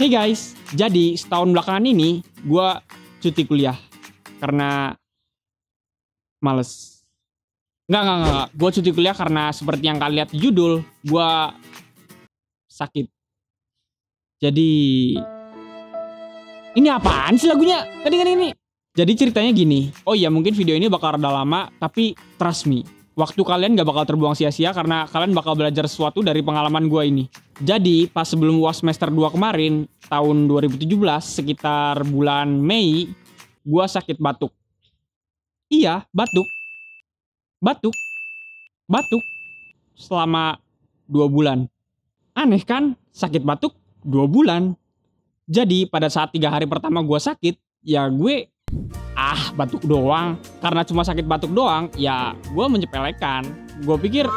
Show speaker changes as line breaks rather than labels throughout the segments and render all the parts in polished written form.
Hey guys, jadi setahun belakangan ini gue cuti kuliah karena males. Enggak. Gue cuti kuliah karena seperti yang kalian lihat di judul, gue sakit. Jadi ini apaan sih lagunya? Tadi kan ini. Jadi ceritanya gini. Oh iya, mungkin video ini bakal rada lama, tapi trust me, waktu kalian gak bakal terbuang sia-sia karena kalian bakal belajar sesuatu dari pengalaman gue ini. Jadi pas sebelum UAS semester 2 kemarin, tahun 2017, sekitar bulan Mei, gue sakit batuk. Iya, batuk. Selama 2 bulan. Aneh kan? Sakit batuk 2 bulan. Jadi pada saat 3 hari pertama gue sakit, ya gue batuk doang. Karena cuma sakit batuk doang, ya gue menyepelekan. Gue pikir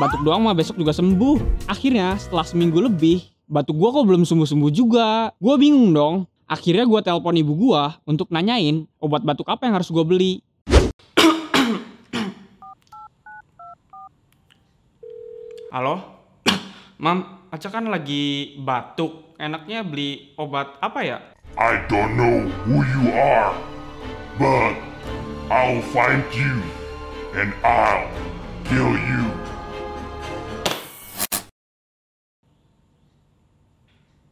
batuk doang mah besok juga sembuh. Akhirnya setelah seminggu lebih, batuk gue kok belum sembuh-sembuh juga. Gue bingung dong. Akhirnya gue telepon ibu gue untuk nanyain obat batuk apa yang harus gue beli. Halo? Mam, Aca kan lagi batuk. Enaknya beli obat apa ya?
I don't know who you are, but I'll find you and I'll kill you.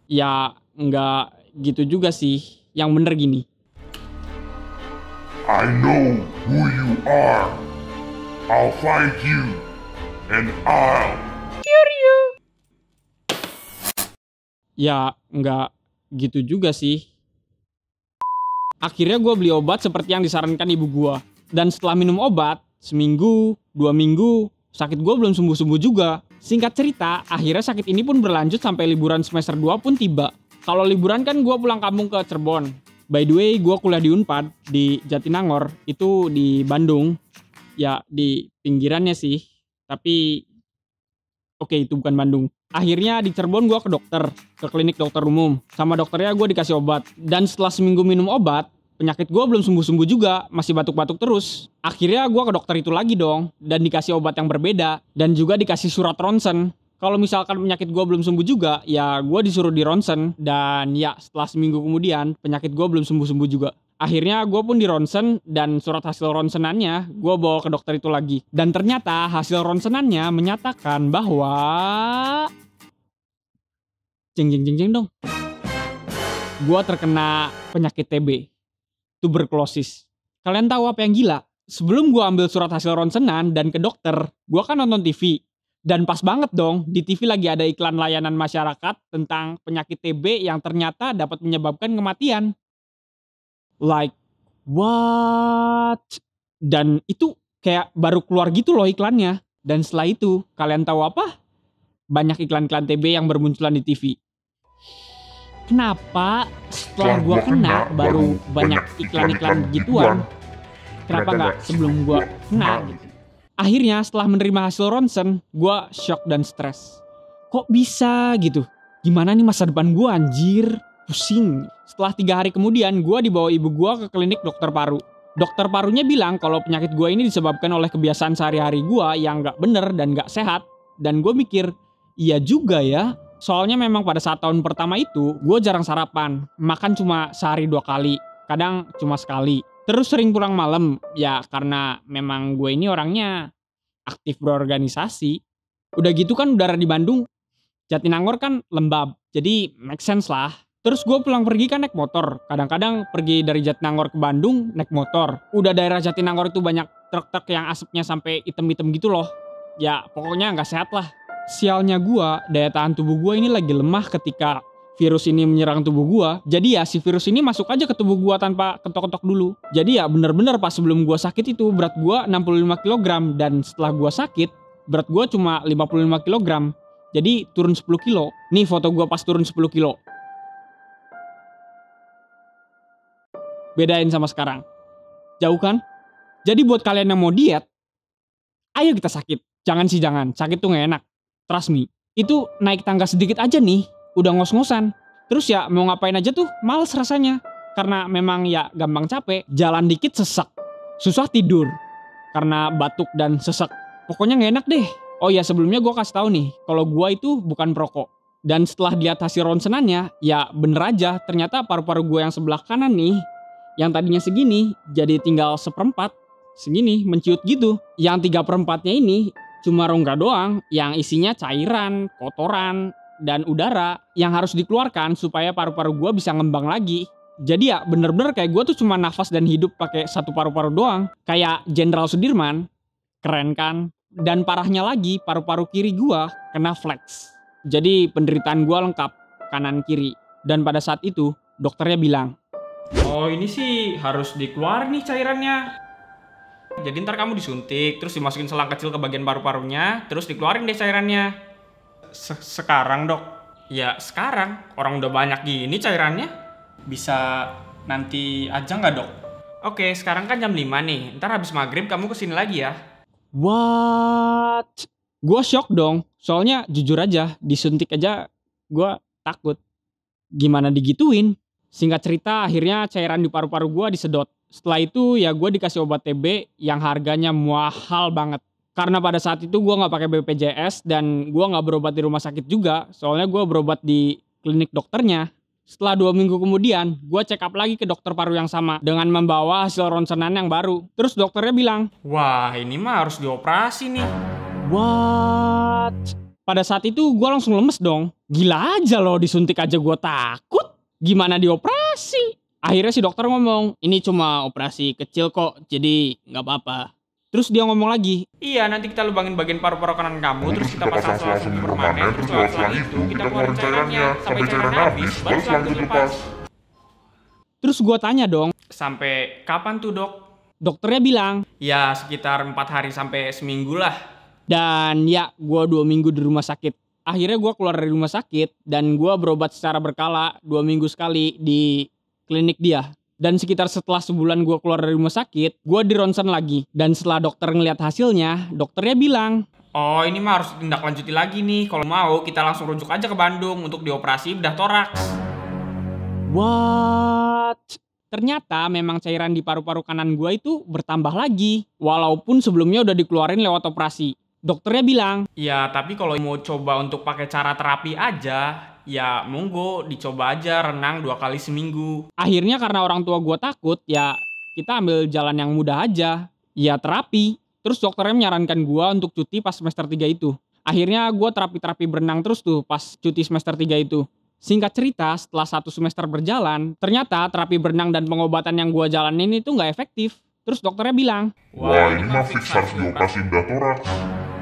Ya, nggak gitu juga sih. Yang bener gini.
I know who you are. I'll find you and I'll
Cure you. Ya, nggak gitu juga sih. Akhirnya gue beli obat seperti yang disarankan ibu gue. Dan setelah minum obat, seminggu, 2 minggu, sakit gue belum sembuh-sembuh juga. Singkat cerita, akhirnya sakit ini pun berlanjut sampai liburan semester 2 pun tiba. Kalau liburan kan gue pulang kampung ke Cirebon. By the way, gue kuliah di Unpad, di Jatinangor, itu di Bandung. Ya, di pinggirannya sih. Tapi, oke, itu bukan Bandung. Akhirnya di Cirebon gue ke dokter, ke klinik dokter umum. Sama dokternya gue dikasih obat. Dan setelah seminggu minum obat, penyakit gue belum sembuh-sembuh juga, masih batuk-batuk terus. Akhirnya gue ke dokter itu lagi dong, dan dikasih obat yang berbeda. Dan juga dikasih surat ronsen. Kalau misalkan penyakit gue belum sembuh juga, ya gue disuruh di ronsen. Dan ya setelah seminggu kemudian, penyakit gue belum sembuh-sembuh juga. Akhirnya gue pun di ronsen dan surat hasil ronsenannya gue bawa ke dokter itu lagi. Dan ternyata hasil ronsenannya menyatakan bahwa jeng dong. Gue terkena penyakit TB, tuberkulosis. Kalian tahu apa yang gila? Sebelum gue ambil surat hasil ronsenan dan ke dokter, gue kan nonton TV. Dan pas banget dong, di TV lagi ada iklan layanan masyarakat tentang penyakit TB yang ternyata dapat menyebabkan kematian. Like, what? Dan itu kayak baru keluar gitu loh iklannya. Dan setelah itu, kalian tahu apa? Banyak iklan-iklan TB yang bermunculan di TV. Kenapa setelah gue kena baru banyak iklan-iklan gituan? Kenapa nggak sebelum gue kena gitu? Akhirnya setelah menerima hasil ronsen, gue shock dan stres. Kok bisa gitu? Gimana nih masa depan gue anjir? Pusing. Setelah 3 hari kemudian, gue dibawa ibu gue ke klinik dokter paru. Dokter parunya bilang kalau penyakit gue ini disebabkan oleh kebiasaan sehari-hari gue yang gak bener dan gak sehat. Dan gue mikir, iya juga ya. Soalnya memang pada saat tahun pertama itu, gue jarang sarapan. Makan cuma sehari 2 kali. Kadang cuma sekali. Terus sering pulang malam. Ya karena memang gue ini orangnya aktif berorganisasi. Udah gitu kan udara di Bandung, Jatinangor kan lembab. Jadi make sense lah. Terus gue pulang pergi kan naik motor. Kadang-kadang pergi dari Jatinangor ke Bandung naik motor. Udah daerah Jatinangor itu banyak truk-truk yang asapnya sampai item-item gitu loh. Ya pokoknya gak sehat lah. Sialnya gue, daya tahan tubuh gue ini lagi lemah ketika virus ini menyerang tubuh gue. Jadi ya si virus ini masuk aja ke tubuh gue tanpa ketok-ketok dulu. Jadi ya bener-bener pas sebelum gue sakit itu berat gue 65 kg. Dan setelah gue sakit berat gue cuma 55 kg. Jadi turun 10 kilo. Nih foto gue pas turun 10 kilo. Bedain sama sekarang. Jauh kan? Jadi buat kalian yang mau diet, ayo kita sakit. Jangan. Sakit tuh gak enak. Trust me. Itu naik tangga sedikit aja nih, udah ngos-ngosan. Terus ya mau ngapain aja tuh males rasanya. Karena memang ya gampang capek. Jalan dikit sesek. Susah tidur. Karena batuk dan sesek. Pokoknya gak enak deh. Oh ya sebelumnya gue kasih tahu nih, kalau gue itu bukan perokok. Dan setelah dilihat hasil ronsenannya, ya bener aja, ternyata paru-paru gue yang sebelah kanan nih, yang tadinya segini, jadi tinggal seperempat, segini, menciut gitu. Yang 3/4-nya ini cuma rongga doang, yang isinya cairan, kotoran, dan udara yang harus dikeluarkan supaya paru-paru gue bisa ngembang lagi. Jadi ya bener-bener kayak gue tuh cuma nafas dan hidup pakai satu paru-paru doang. Kayak Jenderal Sudirman, keren kan? Dan parahnya lagi, paru-paru kiri gue kena flex. Jadi penderitaan gue lengkap, kanan kiri. Dan pada saat itu, dokternya bilang, "Oh ini sih harus dikeluarin nih cairannya. Jadi ntar kamu disuntik, terus dimasukin selang kecil ke bagian paru-parunya, terus dikeluarin deh cairannya." Sekarang dok? Ya sekarang, orang udah banyak gini cairannya. Bisa nanti aja nggak dok? Oke, sekarang kan jam 5 nih, ntar habis maghrib kamu kesini lagi ya. What? Gue shock dong, soalnya jujur aja, disuntik aja gue takut. Gimana digituin? Singkat cerita, akhirnya cairan di paru-paru gue disedot. Setelah itu ya gue dikasih obat TB yang harganya mahal banget. Karena pada saat itu gue gak pakai BPJS dan gue gak berobat di rumah sakit juga. Soalnya gue berobat di klinik dokternya. Setelah 2 minggu kemudian, gue check up lagi ke dokter paru yang sama dengan membawa hasil ronsenan yang baru. Terus dokternya bilang, "Wah ini mah harus dioperasi nih." What? Pada saat itu gue langsung lemes dong. Gila aja loh, disuntik aja gue takut. Gimana dioperasi? Akhirnya si dokter ngomong, "Ini cuma operasi kecil kok, jadi gak apa-apa." Terus dia ngomong lagi, "Iya nanti kita lubangin bagian paru-paru kanan kamu, terus kita pasang selang permanen, terus lewat selang itu kita keluarin cairannya, sampai cairannya habis, baru selang itu lepas." Terus gue tanya dong, "Sampai kapan tuh dok?" Dokternya bilang, "Ya sekitar 4 hari sampai seminggu lah." Dan ya gue 2 minggu di rumah sakit. Akhirnya gue keluar dari rumah sakit dan gue berobat secara berkala 2 minggu sekali di klinik dia. Dan sekitar setelah sebulan gue keluar dari rumah sakit, gue di ronsen lagi. Dan setelah dokter ngeliat hasilnya, dokternya bilang, "Oh ini mah harus ditindaklanjuti lagi nih. Kalau mau kita langsung rujuk aja ke Bandung untuk dioperasi bedah toraks." What? Ternyata memang cairan di paru-paru kanan gue itu bertambah lagi. Walaupun sebelumnya udah dikeluarin lewat operasi. Dokternya bilang, "Ya tapi kalau mau coba untuk pakai cara terapi aja, ya monggo dicoba aja renang 2 kali seminggu." Akhirnya karena orang tua gue takut, ya kita ambil jalan yang mudah aja, ya terapi. Terus dokternya menyarankan gue untuk cuti pas semester 3 itu. Akhirnya gue terapi berenang terus tuh pas cuti semester 3 itu. Singkat cerita, setelah 1 semester berjalan, ternyata terapi berenang dan pengobatan yang gue jalanin itu nggak efektif. Terus dokternya bilang,
"Wah ini mah fix harus dioperasi bedah toraks."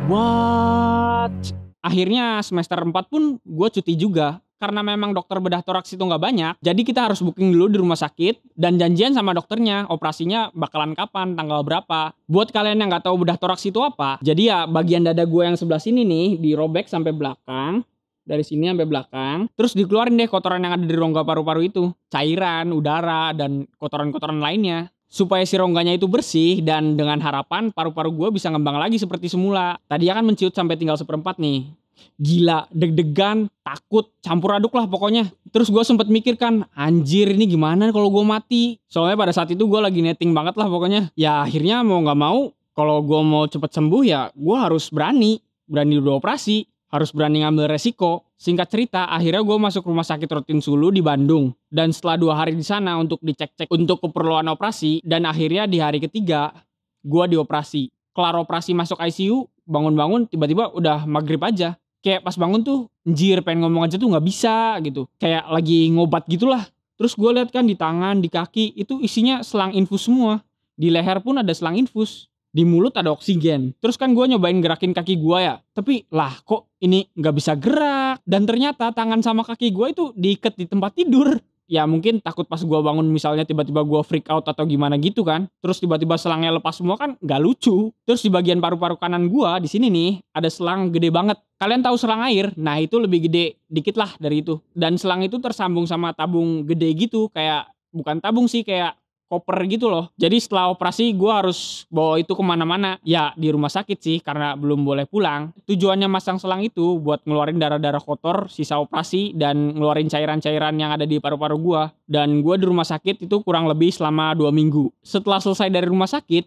What? Akhirnya semester 4 pun gue cuti juga. Karena memang dokter bedah toraks itu nggak banyak, jadi kita harus booking dulu di rumah sakit dan janjian sama dokternya operasinya bakalan kapan, tanggal berapa. Buat kalian yang nggak tahu bedah toraks itu apa, jadi ya bagian dada gue yang sebelah sini nih dirobek sampai belakang, dari sini sampai belakang, terus dikeluarin deh kotoran yang ada di rongga paru-paru itu, cairan, udara, dan kotoran-kotoran lainnya. Supaya si rongganya itu bersih dan dengan harapan paru-paru gue bisa ngembang lagi seperti semula. Tadi kan menciut sampai tinggal seperempat nih. Gila, deg-degan, takut, campur aduk lah pokoknya. Terus gue sempet mikir kan, anjir ini gimana kalau gue mati. Soalnya pada saat itu gue lagi netting banget lah pokoknya. Ya akhirnya mau gak mau, kalau gue mau cepet sembuh ya gue harus berani udah operasi. Harus berani ngambil resiko. Singkat cerita, akhirnya gue masuk rumah sakit Rutin Sulu di Bandung. Dan setelah 2 hari di sana untuk dicek-cek untuk keperluan operasi, dan akhirnya di hari ketiga, gue dioperasi. Kelar operasi masuk ICU, bangun-bangun tiba-tiba udah maghrib aja. Kayak pas bangun tuh, anjir pengen ngomong aja tuh gak bisa gitu. Kayak lagi ngobat gitulah. Terus gue lihat kan di tangan, di kaki, itu isinya selang infus semua. Di leher pun ada selang infus. Di mulut ada oksigen. Terus kan gue nyobain gerakin kaki gue ya. Tapi lah kok ini gak bisa gerak. Dan ternyata tangan sama kaki gue itu diikat di tempat tidur. Ya mungkin takut pas gue bangun misalnya tiba-tiba gue freak out atau gimana gitu kan. Terus tiba-tiba selangnya lepas semua kan gak lucu. Terus di bagian paru-paru kanan gue di sini nih ada selang gede banget. Kalian tahu selang air? Nah itu lebih gede dikit lah dari itu. Dan selang itu tersambung sama tabung gede gitu. Kayak bukan tabung sih, kayak koper gitu loh. Jadi setelah operasi gue harus bawa itu kemana-mana. Ya di rumah sakit sih karena belum boleh pulang. Tujuannya masang selang itu buat ngeluarin darah-darah kotor sisa operasi dan ngeluarin cairan-cairan yang ada di paru-paru gue. Dan gue di rumah sakit itu kurang lebih selama 2 minggu. Setelah selesai dari rumah sakit,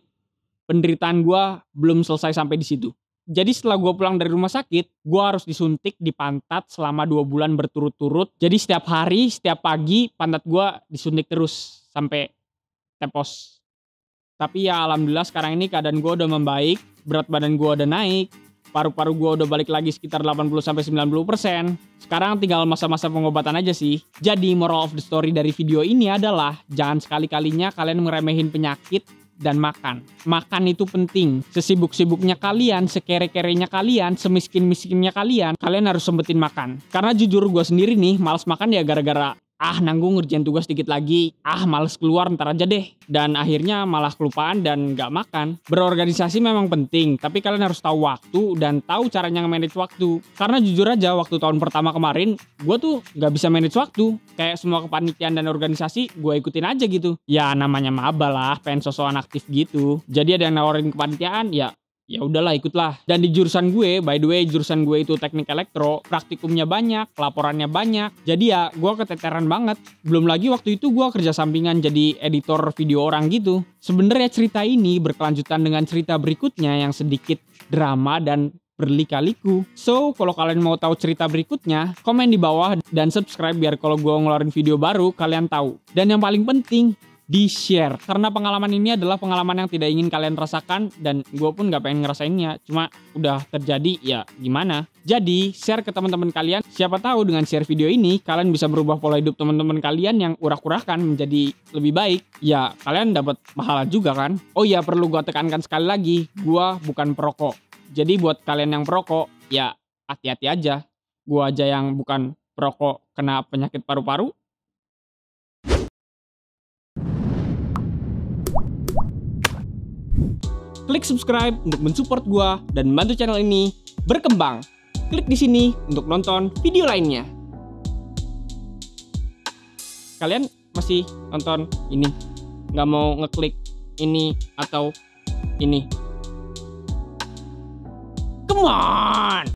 penderitaan gue belum selesai sampai di situ. Jadi setelah gue pulang dari rumah sakit, gue harus disuntik di pantat selama 2 bulan berturut-turut. Jadi setiap hari, setiap pagi pantat gue disuntik terus sampai tepos. Tapi ya alhamdulillah sekarang ini keadaan gue udah membaik, berat badan gue udah naik, paru-paru gue udah balik lagi sekitar 80-90%. Sekarang tinggal masa-masa pengobatan aja sih. Jadi moral of the story dari video ini adalah jangan sekali-kalinya kalian meremehin penyakit dan makan. Makan itu penting. Sesibuk-sibuknya kalian, sekere-kerenya kalian, semiskin-miskinnya kalian harus sempetin makan. Karena jujur gue sendiri nih, males makan ya gara-gara nanggung ngerjain tugas dikit lagi, males keluar ntar aja deh. Dan akhirnya malah kelupaan dan gak makan. Berorganisasi memang penting, tapi kalian harus tahu waktu dan tahu caranya nge-manage waktu. Karena jujur aja waktu tahun pertama kemarin, gue tuh gak bisa manage waktu. Kayak semua kepanitiaan dan organisasi, gue ikutin aja gitu. Ya namanya maba lah, pengen sosokan aktif gitu. Jadi ada yang nawarin kepanitiaan, ya udahlah ikutlah. Dan di jurusan gue, by the way jurusan gue itu teknik elektro, praktikumnya banyak, laporannya banyak. Jadi ya gue keteteran banget. Belum lagi waktu itu gue kerja sampingan jadi editor video orang gitu. Sebenarnya cerita ini berkelanjutan dengan cerita berikutnya yang sedikit drama dan berlika-liku. So, kalau kalian mau tahu cerita berikutnya, komen di bawah dan subscribe biar kalau gue ngeluarin video baru kalian tahu. Dan yang paling penting, di-share. Karena pengalaman ini adalah pengalaman yang tidak ingin kalian rasakan dan gue pun gak pengen ngerasainnya. Cuma udah terjadi, ya gimana. Jadi share ke teman-teman kalian. Siapa tahu dengan share video ini kalian bisa berubah pola hidup teman-teman kalian yang urak-urakan menjadi lebih baik. Ya kalian dapat pahala juga kan. Oh ya perlu gue tekankan sekali lagi, gue bukan perokok. Jadi buat kalian yang perokok, ya hati-hati aja. Gue aja yang bukan perokok kena penyakit paru-paru. Klik subscribe untuk mensupport gua dan membantu channel ini berkembang. Klik di sini untuk nonton video lainnya. Kalian masih nonton ini? Nggak mau ngeklik ini atau ini? Come on!